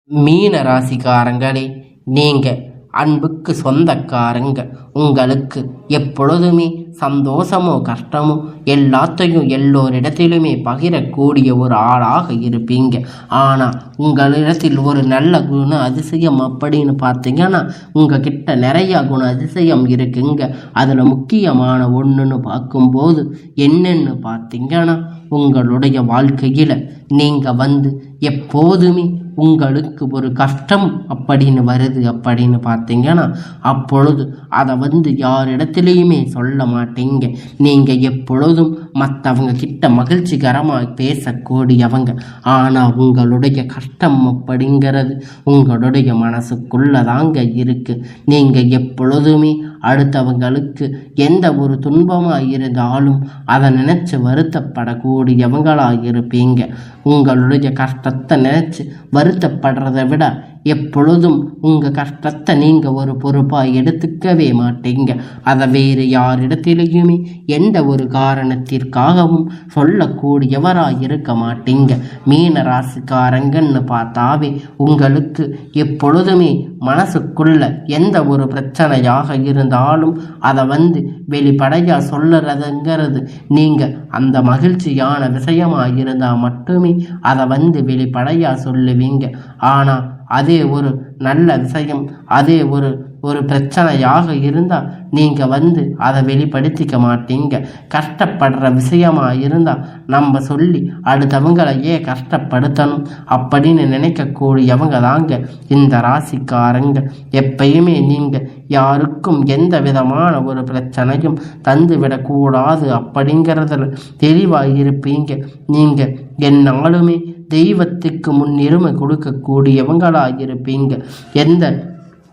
மீன ராசிக்காரங்களே, நீங்க அன்புக்கு சொந்தக்காரங்க. உங்களுக்கு எப்பொழுதுமே சந்தோஷமோ கஷ்டமோ எல்லாத்தையும் எல்லோரிடத்திலுமே பகிரக்கூடிய ஒரு ஆளாக இருப்பீங்க. ஆனால் உங்களிடத்தில் ஒரு நல்ல குண அதிசயம் அப்படின்னு பார்த்தீங்கன்னா உங்ககிட்ட நிறையா குண அதிசயம் இருக்குங்க. அதில் முக்கியமான ஒன்றுன்னு பார்க்கும்போது என்னென்னு பார்த்தீங்கன்னா, உங்களுடைய வாழ்க்கையில் நீங்கள் எப்போதுமே உங்களுக்கு ஒரு கஷ்டம் அப்படின்னு வருது அப்படின்னு பார்த்தீங்கன்னா அப்பொழுது அதை யாரிடத்துலையுமே சொல்ல மாட்டீங்க. நீங்கள் எப்பொழுதும் மற்றவங்க கிட்ட மகிழ்ச்சிகரமாக பேசக்கூடியவங்க. ஆனால் உங்களுடைய கஷ்டம் அப்படிங்கிறது உங்களுடைய மனசுக்குள்ளதாங்க இருக்குது. நீங்கள் எப்பொழுதுமே அடுத்தவங்களுக்கு எந்த ஒரு துன்பமாக இருந்தாலும் அதை நினச்சி வருத்தப்படக்கூடியவங்களாக இருப்பீங்க. உங்களுடைய கஷ்டத்தை நினச்சி வருத்தப்படுறதை விட எப்பொழுதும் உங்கள் கஷ்டத்தை நீங்கள் ஒரு பொறுப்பாக எடுத்துக்கவே மாட்டீங்க. அதை வேறு யாரிடத்திலையுமே எந்த ஒரு காரணத்திற்காகவும் சொல்லக்கூடியவராக இருக்க மாட்டீங்க. மீன ராசிக்காரங்கன்னு பார்த்தாவே உங்களுக்கு எப்பொழுதுமே மனசுக்குள்ள எந்த ஒரு பிரச்சனையாக இருந்தாலும் அதை வெளிப்படையாக சொல்லுறதுங்கிறது நீங்கள் அந்த மகிழ்ச்சியான விஷயமாக இருந்தால் மட்டுமே அதை வெளிப்படையாக சொல்லுவீங்க. ஆனால் அதே ஒரு நல்ல விஷயம், அதே ஒரு பிரச்சனையாக இருந்தால் நீங்கள் அதை வெளிப்படுத்திக்க மாட்டீங்க. கஷ்டப்படுற விஷயமாக இருந்தால் நம்ம சொல்லி அடுத்தவங்களை ஏன் கஷ்டப்படுத்தணும் அப்படின்னு நினைக்கக்கூடியவங்க தாங்க இந்த ராசிக்காரங்க. எப்பயுமே நீங்கள் யாருக்கும் எந்த விதமான ஒரு பிரச்சனையும் தந்து விடக்கூடாது அப்படிங்கிறதுல தெளிவாக இருப்பீங்க. நீங்கள் என்னாலுமே தெய்வத்துக்கு முன்னுரிமை கொடுக்கக்கூடியவங்களாக இருப்பீங்க.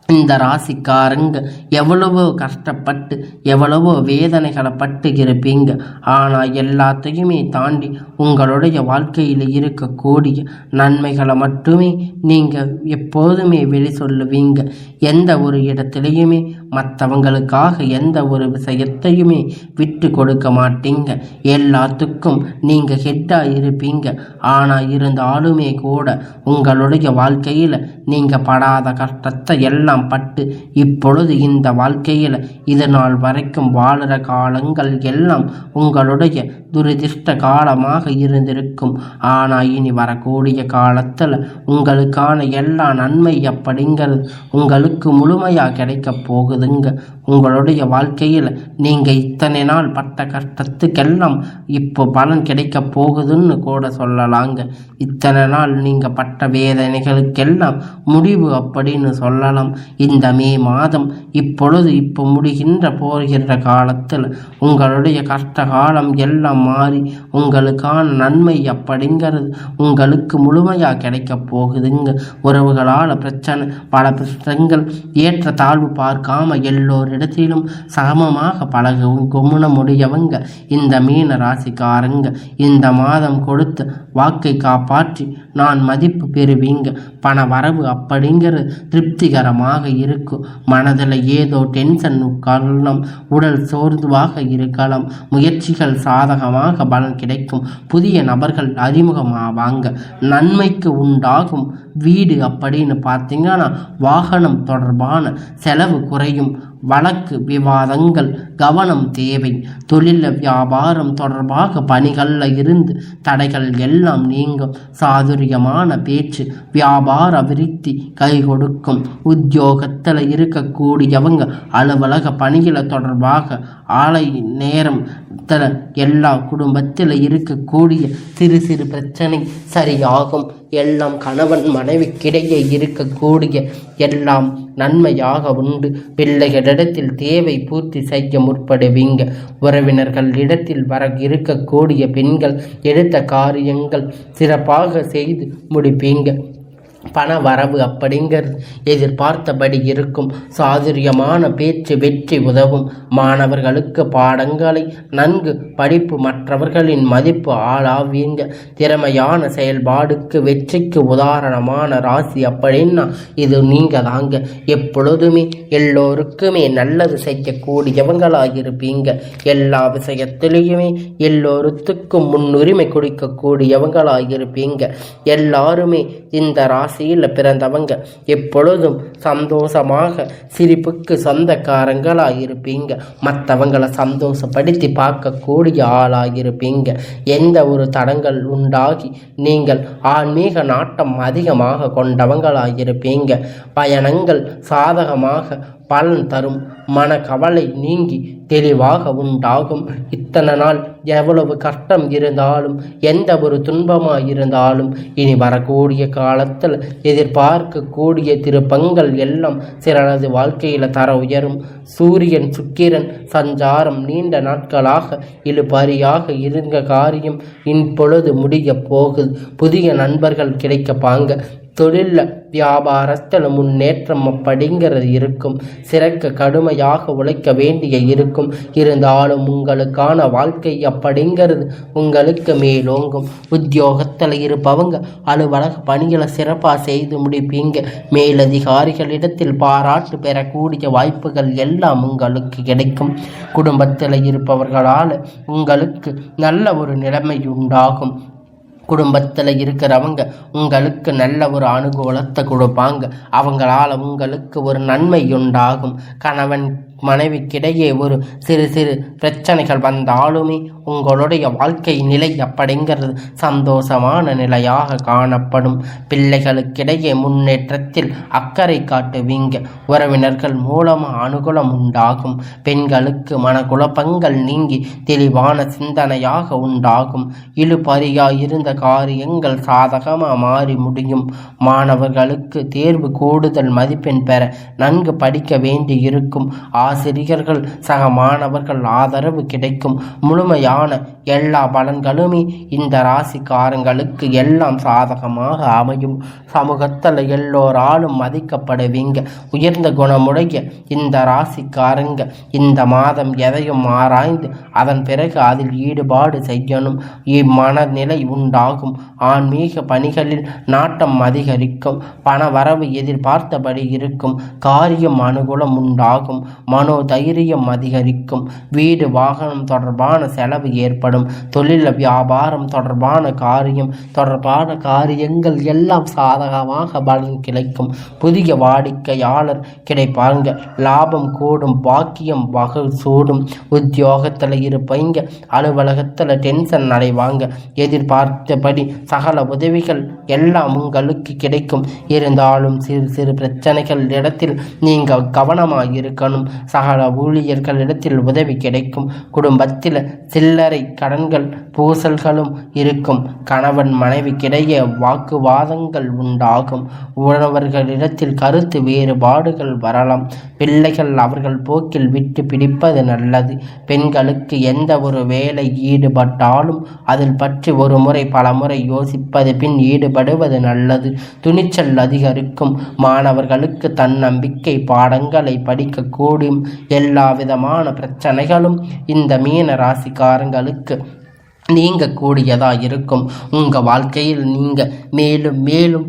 இந்த ராசிக்காரங்க எவ்வளவோ கஷ்டப்பட்டு எவ்வளவோ வேதனைகளை பட்டு இருப்பீங்க. ஆனால் எல்லாத்தையுமே தாண்டி உங்களுடைய வாழ்க்கையில் இருக்கக்கூடிய நன்மைகளை மட்டுமே நீங்கள் எப்போதுமே வெளி சொல்லுவீங்க. எந்த ஒரு இடத்துலையுமே மற்றவங்களுக்காக எந்த ஒரு விஷயத்தையுமே விட்டு கொடுக்க மாட்டீங்க. எல்லாத்துக்கும் நீங்கள் ஹெட்டாக இருப்பீங்க. ஆனால் இருந்தாலுமே கூட உங்களுடைய வாழ்க்கையில் நீங்கள் படாத கஷ்டத்தை எல்லாம் பட்டு இப்பொழுது இந்த வாழ்க்கையில் இது நாள் வரைக்கும் வாழுற காலங்கள் எல்லாம் உங்களுடைய துரதிர்ஷ்ட காலமாக இருந்திருக்கும். ஆனால் இனி வரக்கூடிய காலத்தில் உங்களுக்கான எல்லா நன்மை அப்படிங்கிறது உங்களுக்கு முழுமையாக கிடைக்க போகுதுங்க. உங்களுடைய வாழ்க்கையில் நீங்கள் இத்தனை நாள் பட்ட கஷ்டத்துக்கெல்லாம் இப்போ பலன் கிடைக்க போகுதுன்னு கூட சொல்லலாங்க. இத்தனை நாள் நீங்கள் பட்ட வேதனைகளுக்கெல்லாம் முடிவு அப்படின்னு சொல்லலாம். இந்த மே மாதம் இப்போ முடிகின்ற போகின்ற காலத்தில் உங்களுடைய கஷ்ட காலம் எல்லாம் மாறி உங்களுக்கான நன்மை அப்படிங்கிறது உங்களுக்கு முழுமையாக கிடைக்க போகுதுங்க. உறவுகளால் பிரச்சனை பல பிரச்சனைகள் ஏற்ற தாழ்வு பார்க்காம எல்லோரிடத்திலும் சமமாக பழகவும் குணமுடையவங்க இந்த மீன ராசிக்காரங்க. இந்த மாதம் கொடுத்த வாக்கை காப்பாற்றி நான் மதிப்பு பெறுவீங்க. பண வரவு அப்படிங்கிறது திருப்திகரமாக இருக்கும். மனதில் ஏதோ டென்ஷன் உட்காரலாம், உடல் சோர்வாக இருக்கலாம், முயற்சிகள் சாதகமாக பலன் கிடைக்கும். புதிய நபர்கள் அறிமுகமாவாங்க. நன்மைக்கு உண்டாகும் வீடு அப்படின்னு பார்த்தீங்கன்னா வாகனம் தொடர்பான செலவு குறையும். வழக்கு விவாதங்கள் கவனம் தேவை. தொழில் வியாபாரம் தொடர்பாக பணிகளில் இருந்து தடைகள் எல்லாம் நீங்கும். சாதுரியமான பேச்சு வியாபார விருத்தி கை கொடுக்கும். உத்தியோகத்தில் இருக்கக்கூடியவங்க அலுவலக பணிகளை தொடர்பாக ஆலை நேரம் எல்லா குடும்பத்தில் இருக்கக்கூடிய சிறு சிறு பிரச்சனை சரியாகும். எல்லாம் கணவன் மனைவிக்கிடையே இருக்கக்கூடிய எல்லாம் நன்மையாக உண்டு. பிள்ளைகளிடத்தில் தேவை பூர்த்தி செய்ய முற்படுவீங்க. உறவினர்கள் இடத்தில் வர இருக்கக்கூடிய பெண்கள் எடுத்த காரியங்கள் சிறப்பாக செய்து முடிப்பீங்க. பண வரவு அப்படிங்கிறது எதிர்பார்த்தபடி இருக்கும். சாதுரியமான பேச்சு வெற்றி உதவும். மாணவர்களுக்கு பாடங்களை நன்கு படிப்பு மற்றவர்களின் மதிப்பு ஆளாவீங்க. திறமையான செயல்பாடுக்கு வெற்றிக்கு உதாரணமான ராசி அப்படின்னா இது நீங்கள் தாங்க. எப்பொழுதுமே எல்லோருக்குமே நல்லது செய்யக்கூடியவங்களாக இருப்பீங்க. எல்லா விஷயத்திலையுமே எல்லோருத்துக்கும் முன்னுரிமை கொடுக்கக்கூடியவங்களாக இருப்பீங்க. எல்லாருமே இந்த ராசி ராசியில் பிறந்தவங்க எப்பொழுதும் சந்தோஷமாக சிரிப்புக்கு சொந்தக்காரங்களாயிருப்பீங்க. மற்றவங்களை சந்தோஷப்படுத்தி பார்க்கக்கூடிய ஆளாயிருப்பீங்க. எந்த ஒரு தடங்கள் உண்டாகி நீங்கள் ஆன்மீக நாட்டம் அதிகமாக கொண்டவங்களாயிருப்பீங்க. பயணங்கள் சாதகமாக பலன் தரும். மனக்கவலை நீங்கி தெளிவாக உண்டாகும். இத்தனை நாள் எவ்வளவு கஷ்டம் இருந்தாலும் எந்த ஒரு துன்பமாக இருந்தாலும் இனி வரக்கூடிய காலத்தில் எதிர்பார்க்கக்கூடிய திருப்பங்கள் எல்லாம் சிலரது வாழ்க்கையில் தர உயரும். சூரியன் சுக்கிரன் சஞ்சாரம் நீண்ட நாட்களாக இழுபறியாக இருந்த காரியம் இப்பொழுது முடிய போகுது. புதிய நண்பர்கள் கிடைக்கப்பாங்க. தொழிலில் வியாபாரத்தில் முன்னேற்றம் அப்படிங்கிறது இருக்கும். சிறக்க கடுமையாக உழைக்க வேண்டிய இருக்கும். இருந்தாலும் உங்களுக்கான வாழ்க்கை அப்படிங்கிறது உங்களுக்கு மேலோங்கும். உத்தியோகத்தில் இருப்பவங்க அலுவலக பணிகளை சிறப்பாக செய்து முடிப்பீங்க. மேலதிகாரிகளிடத்தில் பாராட்டு பெறக்கூடிய வாய்ப்புகள் எல்லாம் உங்களுக்கு கிடைக்கும். குடும்பத்தில் இருப்பவர்களால் உங்களுக்கு நல்ல ஒரு நிலைமை உண்டாகும். குடும்பத்தில் இருக்கிறவங்க உங்களுக்கு நல்ல ஒரு அனுகூலத்தை கொடுப்பாங்க. அவங்களால உங்களுக்கு ஒரு நன்மை உண்டாகும். கணவன் மனைவிக்கிடையே ஒரு சிறு சிறு பிரச்சனைகள் வந்தாலுமே உங்களுடைய வாழ்க்கை நிலை அப்படிங்கிறது சந்தோஷமான நிலையாக காணப்படும். பிள்ளைகளுக்கிடையே முன்னேற்றத்தில் அக்கறை காட்டுவீங்க. உறவினர்கள் மூலமாக அனுகூலம் உண்டாகும். பெண்களுக்கு மனக்குழப்பங்கள் நீங்கி தெளிவான சிந்தனையாக உண்டாகும். இழுபறியாய் இருந்த காரியங்கள் சாதகமாக மாறி முடியும். மாணவர்களுக்கு தேர்வு கூடுதல் மதிப்பெண் பெற நன்கு படிக்க வேண்டி இருக்கும். ஆசிரியர்கள் சக மாணவர்கள் ஆதரவு கிடைக்கும். முழுமையான எல்லா பலன்களுமே இந்த ராசிக்காரங்களுக்கு எல்லாம் சாதகமாக அமையும். சமூகத்தில் எல்லோராலும் மதிக்கப்படுவீங்க. உயர்ந்த குணமுடைய இந்த ராசிக்காரங்க இந்த மாதம் எதையும் ஆராய்ந்து அதன் பிறகு அதில் ஈடுபாடு செய்யணும். இம்மனநிலை உண்டாகும். ஆன்மீக பணிகளில் நாட்டம் அதிகரிக்கும். பண வரவு எதிர்பார்த்தபடி இருக்கும். காரியம் அனுகூலம் உண்டாகும். மனோதைரியம் அதிகரிக்கும். வீடு வாகனம் தொடர்பான செலவு ஏற்படும். தொழில் வியாபாரம் தொடர்பான காரியங்கள் எல்லாம் சாதகமாக பலன் கிடைக்கும். புதிய வாடிக்கையாளர் கிடைப்பாங்க. லாபம் கூடும். பாக்கியம் வகை சூடும். உத்தியோகத்தில் இருப்பீங்க. அலுவலகத்தில் டென்ஷன் அடைவாங்க. எதிர்பார்த்தபடி சகல உதவிகள் எல்லாம் உங்களுக்கு கிடைக்கும். இருந்தாலும் சிறு சிறு பிரச்சனைகள் இடத்தில் நீங்கள் கவனமாக இருக்கணும். சகல ஊழியர்களிடத்தில் உதவி கிடைக்கும். குடும்பத்தில் சில்லறை கடன்கள் பூசல்களும் இருக்கும். கணவன் மனைவிக்கிடையே வாக்குவாதங்கள் உண்டாகும். உறவர்களிடத்தில் கருத்து வேறுபாடுகள் வரலாம். பிள்ளைகள் அவர்கள் போக்கில் விட்டு பிடிப்பது நல்லது. பெண்களுக்கு எந்த ஒரு வேலை ஈடுபட்டாலும் அதில் பற்றி ஒரு முறை பல முறை யோசிப்பது பின் ஈடுபடுவது நல்லது. துணிச்சல் அதிகரிக்கும். மாணவர்களுக்கு தன்னம்பிக்கை பாடங்களை படிக்கக்கூடும். எல்லா விதமான பிரச்சனைகளும் இந்த மீன ராசிக்காரங்களுக்கு நீங்கக்கூடியதாக இருக்கும். உங்கள் வாழ்க்கையில் நீங்கள் மேலும் மேலும்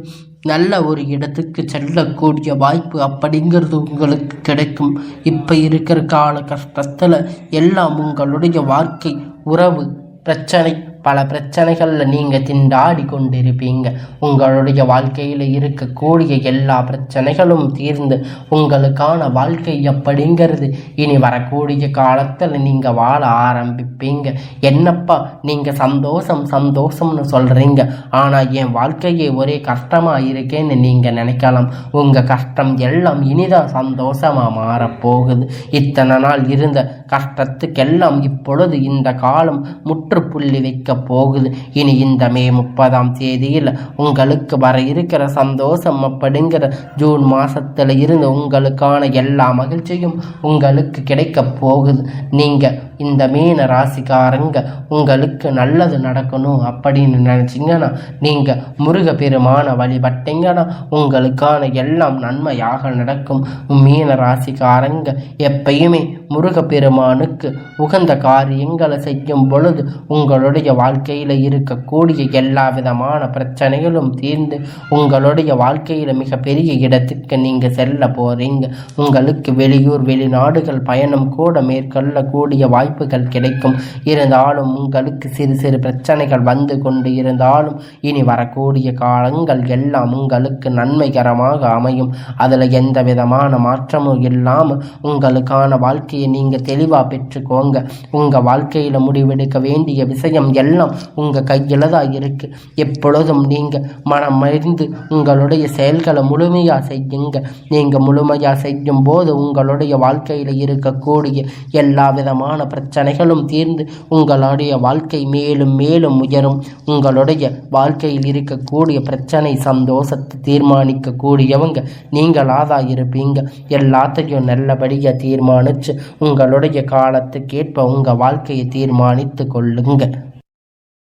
நல்ல ஒரு இடத்துக்கு செல்லக்கூடிய வாய்ப்பு அப்படிங்கிறது உங்களுக்கு கிடைக்கும். இப்போ இருக்கிற கால கஷ்டத்தில் எல்லாம் உங்களுடைய வாழ்க்கை உறவு பிரச்சனை பல பிரச்சனைகளில் நீங்கள் திண்டாடி கொண்டிருப்பீங்க. உங்களுடைய வாழ்க்கையில் இருக்கக்கூடிய எல்லா பிரச்சனைகளும் தீர்ந்து உங்களுக்கான வாழ்க்கை அப்படிங்கிறது இனி வரக்கூடிய காலத்தில் நீங்கள் வாழ ஆரம்பிப்பீங்க. என்னப்பா நீங்கள் சந்தோஷம்னு சொல்கிறீங்க, ஆனால் என் வாழ்க்கையே ஒரே கஷ்டமாக இருக்கேன்னு நீங்கள் நினைக்கலாம். உங்கள் கஷ்டம் எல்லாம் இனிதான் சந்தோஷமாக மாறப்போகுது. இத்தனை நாள் இருந்த கஷ்டத்துக்கெல்லாம் இப்பொழுது இந்த காலம் முற்றுப்புள்ளி வைக்க போகுது. இனி இந்த மே 30ஆம் தேதியில் உங்களுக்கு வர இருக்கிற சந்தோஷம் அப்படிங்கிற ஜூன் மாசத்துல இருந்து உங்களுக்கான எல்லா மகிழ்ச்சியும் உங்களுக்கு கிடைக்க போகுது. நீங்க இந்த மீன ராசிக்காரங்க உங்களுக்கு நல்லது நடக்கணும் அப்படின்னு நினைச்சிங்கன்னா நீங்க முருக பெருமான வழிபட்டீங்கன்னா உங்களுக்கான எல்லாம் நன்மையாக நடக்கும். மீன ராசிக்காரங்க எப்பயுமே முருக பெருமானுக்கு உகந்த காரியங்களை செய்யும் பொழுது உங்களுடைய வாழ்க்கையில் இருக்கக்கூடிய எல்லா விதமான பிரச்சனைகளும் தீர்ந்து உங்களுடைய வாழ்க்கையில் மிகப்பெரிய இடத்துக்கு நீங்கள் செல்ல போகிறீங்க. உங்களுக்கு வெளியூர் வெளிநாடுகள் பயணம் கூட மேற்கொள்ளக்கூடிய வாய்ப்புகள் கிடைக்கும். இருந்தாலும் உங்களுக்கு சிறு சிறு பிரச்சனைகள் வந்து கொண்டு இருந்தாலும் இனி வரக்கூடிய காலங்கள் எல்லாம் உங்களுக்கு நன்மைகரமாக அமையும். அதில் எந்த விதமான மாற்றமும் இல்லாமல் உங்களுக்கான வாழ்க்கையை நீங்கள் தெளிவாக பெற்றுக்கோங்க. உங்கள் வாழ்க்கையில் முடிவெடுக்க வேண்டிய விஷயம் எல்லாம் உங்கள் கையில் தான் இருக்குது. எப்பொழுதும் நீங்கள் மனம் அறிந்து உங்களுடைய செயல்களை முழுமையாக செய்யுங்க. நீங்கள் முழுமையாக செய்யும் போது உங்களுடைய வாழ்க்கையில் இருக்கக்கூடிய எல்லா விதமான பிரச்சனைகளும் தீர்ந்து உங்களுடைய வாழ்க்கை மேலும் மேலும் உயரும். உங்களுடைய வாழ்க்கையில் இருக்கக்கூடிய பிரச்சனை சந்தோஷத்தை தீர்மானிக்கக்கூடியவங்க நீங்களாதான் இருப்பீங்க. எல்லாத்தையும் நல்லபடியாக தீர்மானித்து உங்களுடைய காலத்துக்கேற்ப உங்கள் வாழ்க்கையை தீர்மானித்து கொள்ளுங்க.